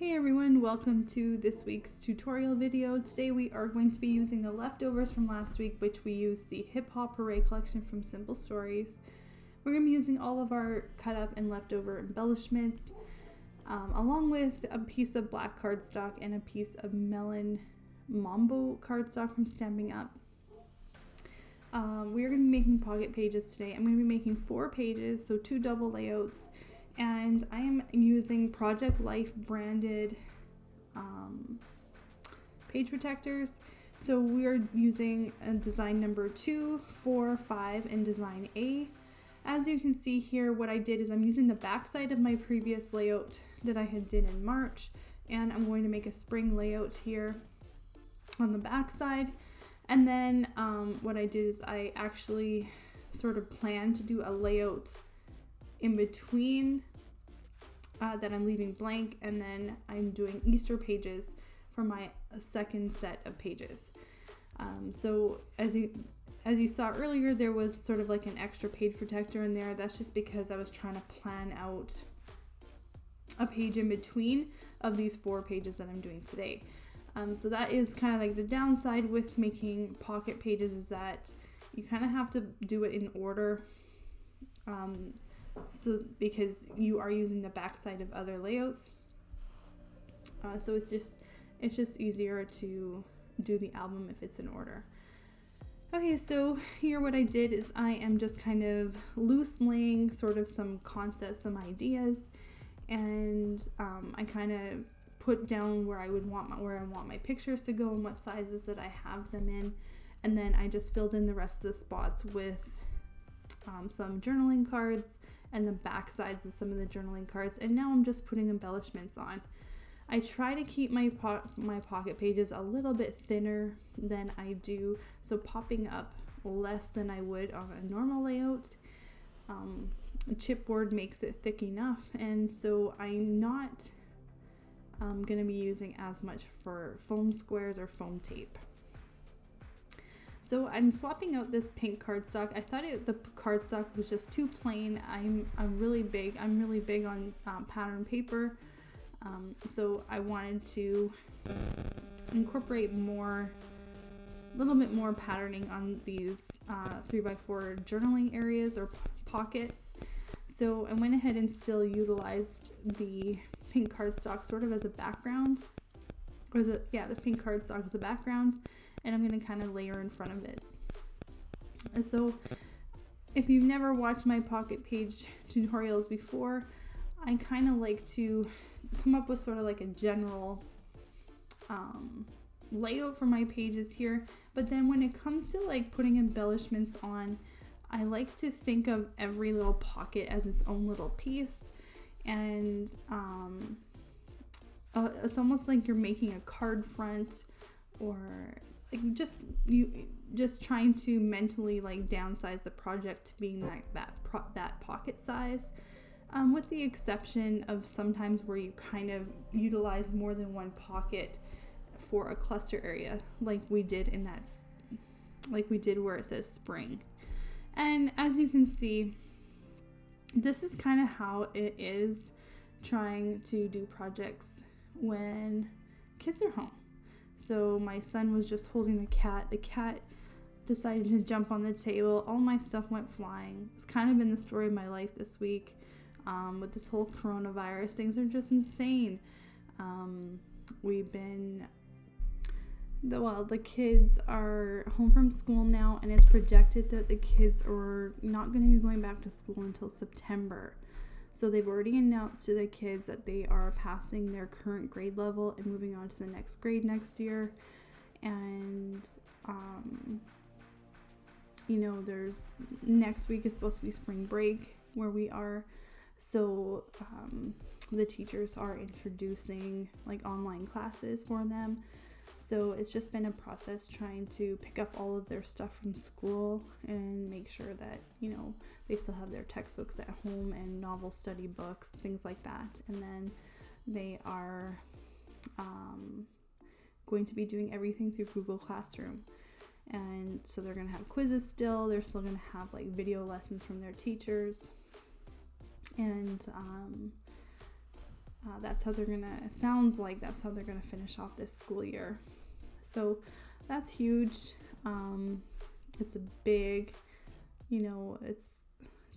Hey everyone, welcome to this week's tutorial video. Today we are going to be using the leftovers from last week, which we used the Hip Hop Hooray collection from Simple Stories. We're going to be using all of our cut up and leftover embellishments, along with a piece of black cardstock and a piece of melon mambo cardstock from Stamping Up. We are going to be making pocket pages today. I'm going to be making 4 pages, so 2 double layouts. And I am using Project Life branded page protectors. So we are using design number 2, 4, 5, and design A. As you can see here, what I did is I'm using the back side of my previous layout that I had did in March, and I'm going to make a spring layout here on the back side. And then what I did is I actually sort of planned to do a layout in between that I'm leaving blank, and then I'm doing Easter pages for my second set of pages. So as you saw earlier, there was sort of like an extra page protector in there. That's just because I was trying to plan out a page in between of these 4 pages that I'm doing today. So that is kind of like the downside with making pocket pages, is that you kind of have to do it in order. So because you are using the back side of other layouts, so it's just easier to do the album if it's in order. Okay, so here what I did is I am just kind of loose laying sort of some concepts, some ideas, and I kind of put down where I want my pictures to go and what sizes that I have them in, and then I just filled in the rest of the spots with some journaling cards and the back sides of some of the journaling cards, and now I'm just putting embellishments on. I try to keep my pocket pages a little bit thinner than I do, so popping up less than I would on a normal layout. Chipboard makes it thick enough, and so I'm not going to be using as much for foam squares or foam tape. So I'm swapping out this pink cardstock. I thought the cardstock was just too plain. I'm really big on pattern paper. So I wanted to incorporate a little bit more patterning on these 3x4 journaling areas or pockets. So I went ahead and still utilized the pink cardstock sort of as a background, or the pink cardstock as a background, and I'm going to kind of layer in front of it. And so if you've never watched my pocket page tutorials before, I kind of like to come up with sort of like a general layout for my pages here, but then when it comes to like putting embellishments on, I like to think of every little pocket as its own little piece, and it's almost like you're making a card front, or like just trying to mentally like downsize the project to being that pocket size, with the exception of sometimes where you kind of utilize more than one pocket for a cluster area, like we did where it says spring. And as you can see, this is kind of how it is trying to do projects when kids are home. So my son was just holding the cat. The cat decided to jump on the table. All my stuff went flying. It's kind of been the story of my life this week. With this whole coronavirus, things are just insane. The kids are home from school now, and it's projected that the kids are not going to be going back to school until September. So they've already announced to the kids that they are passing their current grade level and moving on to the next grade next year. And, there's next week is supposed to be spring break where we are. So the teachers are introducing like online classes for them. So it's just been a process trying to pick up all of their stuff from school and make sure that, they still have their textbooks at home and novel study books, things like that. And then they are going to be doing everything through Google Classroom. And so they're going to have quizzes still. They're still going to have like video lessons from their teachers. And that's how they're gonna, it sounds like that's how they're gonna finish off this school year. So that's huge. It's a big, it's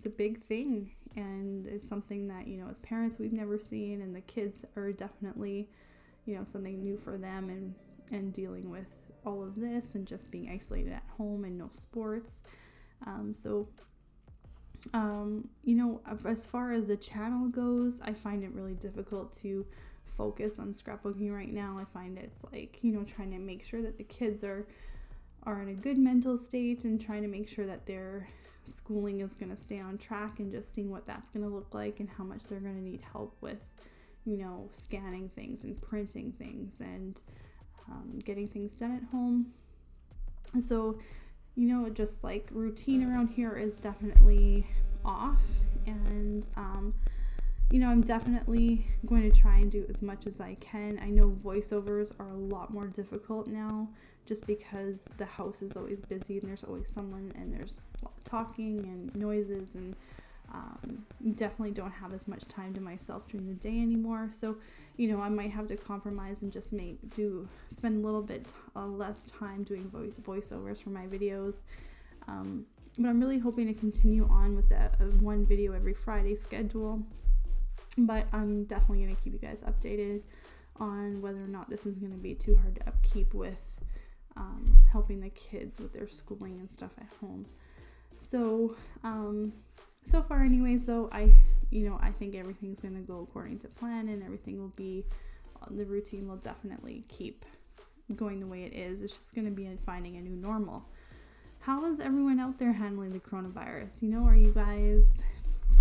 a big thing, and it's something that, as parents we've never seen, and the kids are definitely, something new for them, and dealing with all of this and just being isolated at home and no sports. As far as the channel goes, I find it really difficult to focus on scrapbooking right now. I find it's like, trying to make sure that the kids are in a good mental state, and trying to make sure that their schooling is going to stay on track, and just seeing what that's going to look like and how much they're going to need help with, scanning things and printing things and getting things done at home. So, just like routine around here is definitely off, and I'm definitely going to try and do as much as I can. I know voiceovers are a lot more difficult now, just because the house is always busy and there's always someone, and there's talking and noises, and definitely don't have as much time to myself during the day anymore. So, I might have to compromise and just spend a little bit less time doing voiceovers for my videos. But I'm really hoping to continue on with that one video every Friday schedule. But I'm definitely going to keep you guys updated on whether or not this is going to be too hard to upkeep with helping the kids with their schooling and stuff at home. So, so far anyways, though, I think everything's going to go according to plan, and the routine will definitely keep going the way it is. It's just going to be finding a new normal. How is everyone out there handling the coronavirus? Are you guys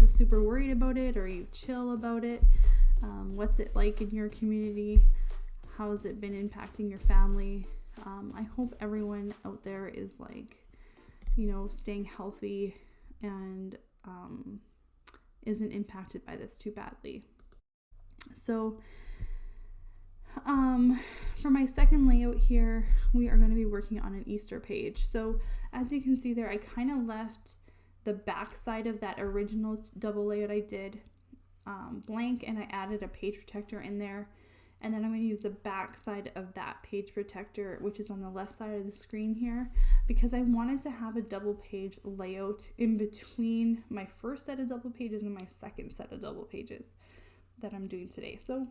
super worried about it? Or are you chill about it? What's it like in your community? How has it been impacting your family? I hope everyone out there is staying healthy and isn't impacted by this too badly. So for my second layout here, we are going to be working on an Easter page. So as you can see there, I kind of left the back side of that original double layout I did blank, and I added a page protector in there. And then I'm going to use the back side of that page protector, which is on the left side of the screen here, because I wanted to have a double page layout in between my first set of double pages and my second set of double pages that I'm doing today. So,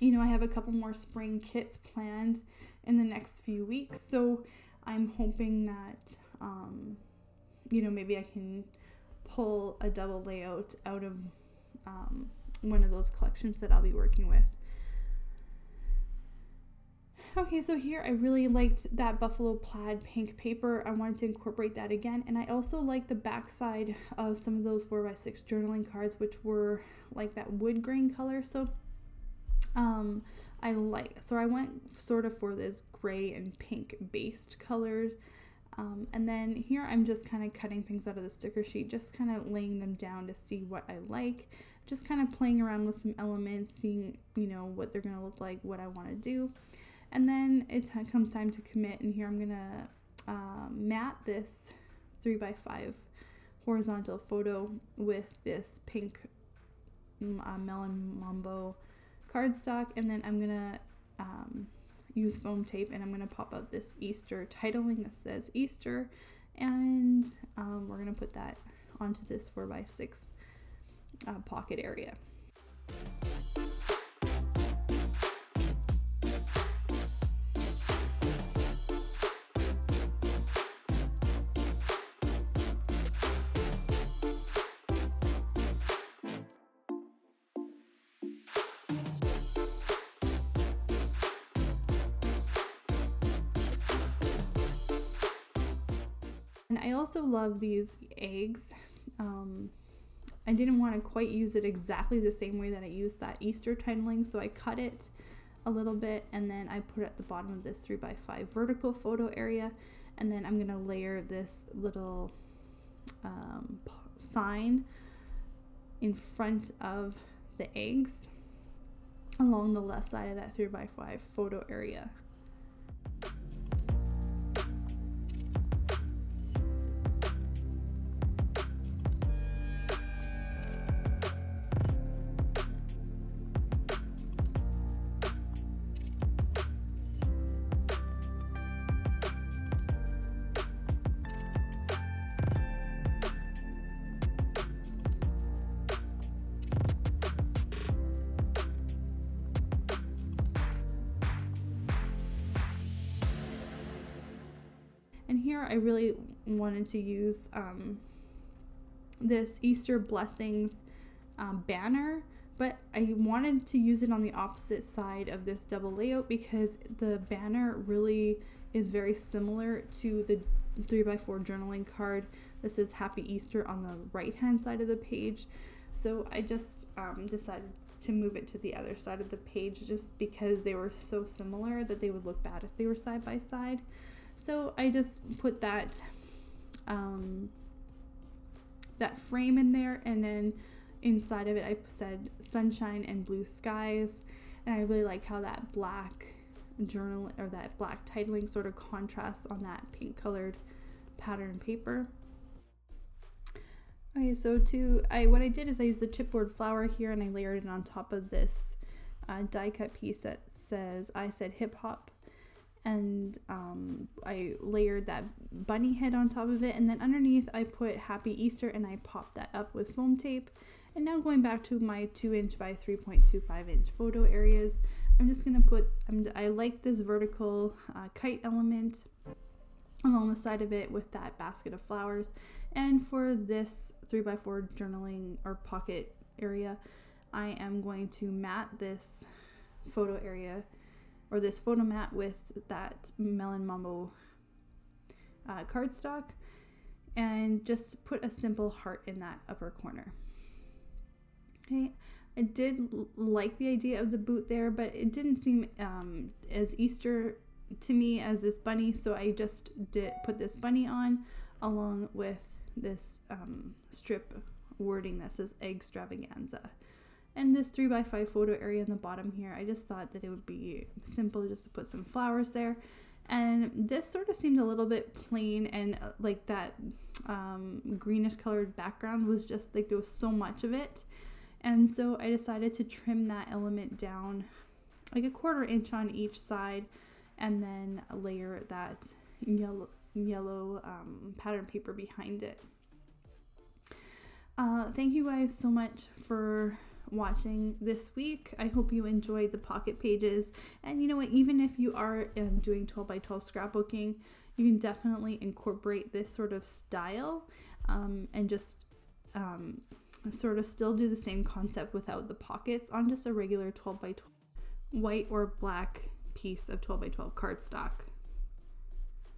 I have a couple more spring kits planned in the next few weeks. So I'm hoping that, maybe I can pull a double layout out of one of those collections that I'll be working with. Okay, so here I really liked that buffalo plaid pink paper. I wanted to incorporate that again, and I also like the back side of some of those 4x6 journaling cards, which were like that wood grain color. So I went sort of for this gray and pink based colors. And then here I'm just kind of cutting things out of the sticker sheet, just kind of laying them down to see what I like, just kind of playing around with some elements, seeing, what they're going to look like, what I want to do. And then it comes time to commit, and here I'm going to mat this 3x5 horizontal photo with this pink Melon Mambo cardstock, and then I'm going to use foam tape, and I'm going to pop out this Easter titling that says Easter, and we're going to put that onto this 4x6 pocket area. And I also love these eggs. I didn't want to quite use it exactly the same way that I used that Easter titling, so I cut it a little bit, and then I put it at the bottom of this 3x5 vertical photo area, and then I'm going to layer this little sign in front of the eggs along the left side of that 3x5 photo area. here, I really wanted to use this Easter Blessings banner, but I wanted to use it on the opposite side of this double layout because the banner really is very similar to the 3x4 journaling card. This is Happy Easter on the right hand side of the page, so I just decided to move it to the other side of the page just because they were so similar that they would look bad if they were side by side. So I just put that that frame in there, and then inside of it I said sunshine and blue skies, and I really like how that black journal or that black titling sort of contrasts on that pink colored pattern paper. Okay, so what I did is I used the chipboard flower here, and I layered it on top of this die cut piece that says I said hip hop, and I layered that bunny head on top of it, and then underneath I put Happy Easter, and I popped that up with foam tape. And now going back to my 2" by 3.25" photo areas, I'm just gonna put, I like this vertical kite element along the side of it with that basket of flowers. And for this 3x4 journaling or pocket area, I am going to mat this photo area, or this photo mat, with that Melon Mambo cardstock, and just put a simple heart in that upper corner. Okay, I did like the idea of the boot there, but it didn't seem as Easter to me as this bunny, so I just put this bunny on along with this strip wording that says Extravaganza. And this 3x5 photo area in the bottom here, I just thought that it would be simple just to put some flowers there. And this sort of seemed a little bit plain, and like that greenish colored background was just like there was so much of it. And so I decided to trim that element down like a 1/4 inch on each side, and then layer that yellow pattern paper behind it. Thank you guys so much for watching this week. I hope you enjoyed the pocket pages, and you know what, even if you are doing 12x12 scrapbooking, you can definitely incorporate this sort of style and just sort of still do the same concept without the pockets on just a regular 12x12 white or black piece of 12x12 cardstock,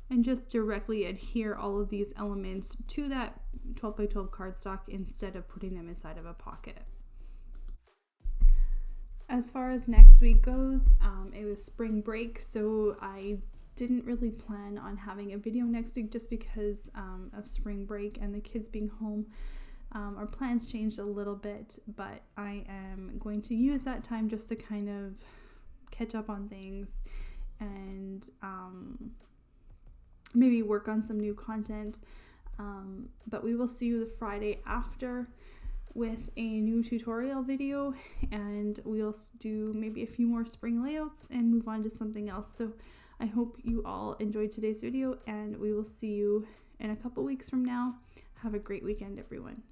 and just directly adhere all of these elements to that 12x12 cardstock instead of putting them inside of a pocket. As far as next week goes, it was spring break, so I didn't really plan on having a video next week just because of spring break and the kids being home. Our plans changed a little bit, but I am going to use that time just to kind of catch up on things and maybe work on some new content. But we will see you the Friday after with a new tutorial video, and we'll do maybe a few more spring layouts and move on to something else. So I hope you all enjoyed today's video, and we will see you in a couple weeks from now. Have a great weekend, everyone.